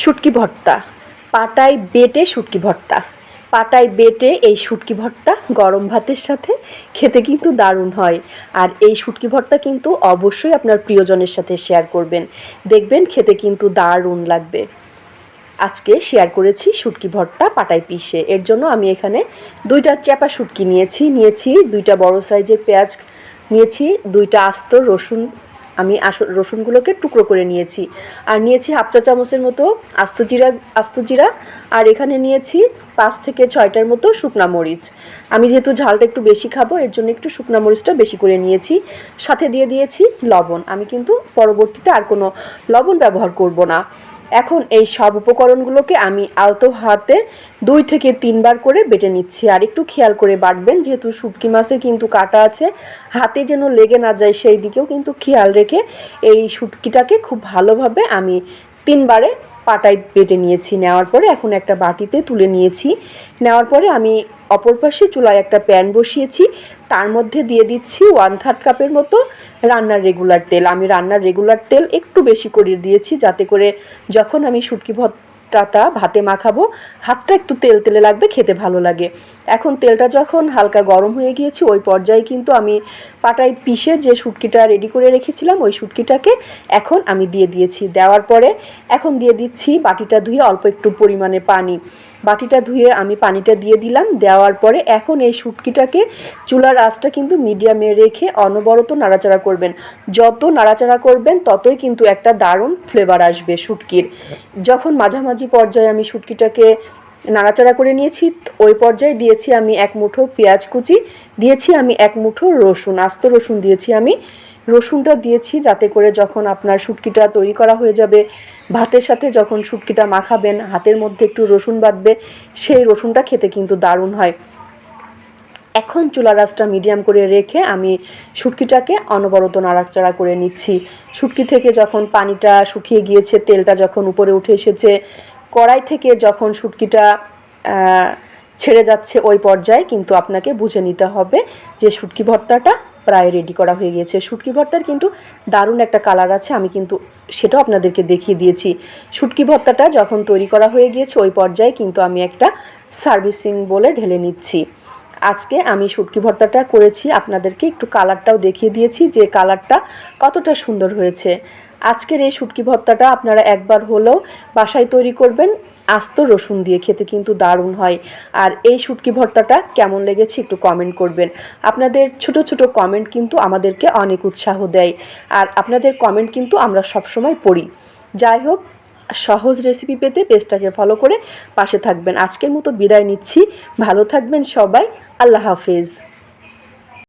শুটকি ভর্তা, পাটায় বেটে শুটকি ভর্তা। পাটায় বেটে এই শুটকি ভর্তা গরম ভাতের সাথে খেতে কিন্তু দারুণ হয়। আর এই শুটকি ভর্তা কিন্তু অবশ্যই আপনার প্রিয়জনের সাথে শেয়ার করবেন, দেখবেন খেতে কিন্তু দারুণ লাগবে। আজকে শেয়ার করেছি শুটকি ভর্তা পাটায় পিষে। এর জন্য আমি এখানে 2টা চ্যাপা শুটকি নিয়েছি 2টা বড় সাইজের পেঁয়াজ নিয়েছি, 2টা আস্ত রসুন, আমি রসুনগুলোকে টুকরো করে নিয়েছি, আর নিয়েছি হাফ চা চামচের মতো আস্ত জিরা, আর এখানে নিয়েছি 5 থেকে 6টার মতো শুকনা মরিচ। আমি যেহেতু ঝালটা একটু বেশি খাবো, এর জন্য একটু শুকনা মরিচটা বেশি করে নিয়েছি। সাথে দিয়ে দিয়েছি লবণ। আমি কিন্তু পরবর্তীতে আর কোনো লবণ ব্যবহার করব না। এখন এই সব উপকরণগুলোকে আমি আলতো হাতে 2 থেকে 3 বার করে বেটে নিচ্ছি। আর একটু খেয়াল করে বাটবেন, যেহেতু শুটকি মাছে কিন্তু কাঁটা আছে, হাতে যেন লেগে না যায় সেই দিকেও কিন্তু খেয়াল রেখে এই শুটকিটাকে খুব ভালোভাবে আমি 3 বারে পাটায় বেটে নিয়েছি। নেওয়ার পরে এখন একটা বাটিতে তুলে নিয়েছি। নেওয়ার পরে আমি অপর পাশে চুলায় একটা প্যান বসিয়েছি, তার মধ্যে দিয়ে দিচ্ছি 1/3 কাপের মতো রান্নার রেগুলার তেল। আমি রান্নার রেগুলার তেল একটু বেশি করে দিয়েছি, যাতে করে যখন আমি শুটকি ভর্তাটা ভাতে মাখাবো হাতটা একটু তেল তেলে লাগবে, খেতে ভালো লাগে। এখন তেলটা যখন হালকা গরম হয়ে গিয়েছে, ওই পর্যায়ে কিন্তু আমি পাটায় পিষে যে শুটকিটা রেডি করে রেখেছিলাম ওই শুটকিটাকে এখন আমি দিয়ে দিয়েছি। দেওয়ার পরে এখন দিয়ে দিচ্ছি বাটিটা ধুয়ে অল্প একটু পরিমাণে পানি। বাটিটা ধুয়ে আমি পানিটা দিয়ে দিলাম। দেওয়ার পরে এখন এই শুটকিটাকে চুলার আঁচটা কিন্তু মিডিয়ামে রেখে অনবরত নাড়াচাড়া করবেন। যত নাড়াচাড়া করবেন ততই কিন্তু একটা দারুণ ফ্লেভার আসবে শুটকির। যখন মাঝামাঝি পর্যায়ে আমি শুটকিটাকে নাড়াচাড়া করে নিয়েছি, ওই পর্যায়ে দিয়েছি আমি 1 মুঠো পেঁয়াজ কুচি, দিয়েছি আমি 1 মুঠো রসুন, আস্ত রসুন দিয়েছি আমি। রসুনটা দিয়েছি যাতে করে যখন আপনার শুটকিটা তৈরি করা হয়ে যাবে, ভাতের সাথে যখন শুটকিটা মাখাবেন হাতের মধ্যে একটু রসুন বাঁধবে, সেই রসুনটা খেতে কিন্তু দারুণ হয়। এখন চুলার আঁচটা মিডিয়াম করে রেখে আমি শুটকিটাকে অনবরত নাড়াচাড়া করে নিচ্ছি। শুটকি থেকে যখন পানিটা শুকিয়ে গিয়েছে, তেলটা যখন উপরে উঠে এসেছে, কড়াই থেকে যখন শুটকিটা ছেড়ে যাচ্ছে, ওই পর্যায়ে কিন্তু আপনাকে বুঝে নিতে হবে যে শুটকি ভর্তাটা প্রায় রেডি করা হয়ে গিয়েছে। শুটকি ভর্তার কিন্তু দারুণ একটা কালার আছে, আমি কিন্তু সেটাও আপনাদেরকে দেখিয়ে দিয়েছি। শুটকি ভর্তাটা যখন তৈরি করা হয়ে গিয়েছে, ওই পর্যায়ে কিন্তু আমি একটা সার্ভিসিং বলে ঢেলে নিচ্ছি। আজকে আমি শুটকি ভর্তাটা করেছি, আপনাদেরকে একটু কালারটাও দেখিয়ে দিয়েছি যে কালারটা কতটা সুন্দর হয়েছে। আজকের এই শুটকি ভর্তাটা আপনারা একবার হলেও বাসায় তৈরি করবেন, আস্ত রসুন দিয়ে খেতে কিন্তু দারুণ হয়। আর এই শুটকি ভর্তাটা কেমন লেগেছে একটু কমেন্ট করবেন। আপনাদের ছোট ছোট কমেন্ট কিন্তু আমাদেরকে অনেক উৎসাহ দেয়, আর আপনাদের কমেন্ট কিন্তু আমরা সবসময় পড়ি। যাই হোক, সহজ রেসিপি পেতে পেজটাকে ফলো করে পাশে থাকবেন। আজকের মতো বিদায় নিচ্ছি, ভালো থাকবেন সবাই, আল্লাহ হাফেজ।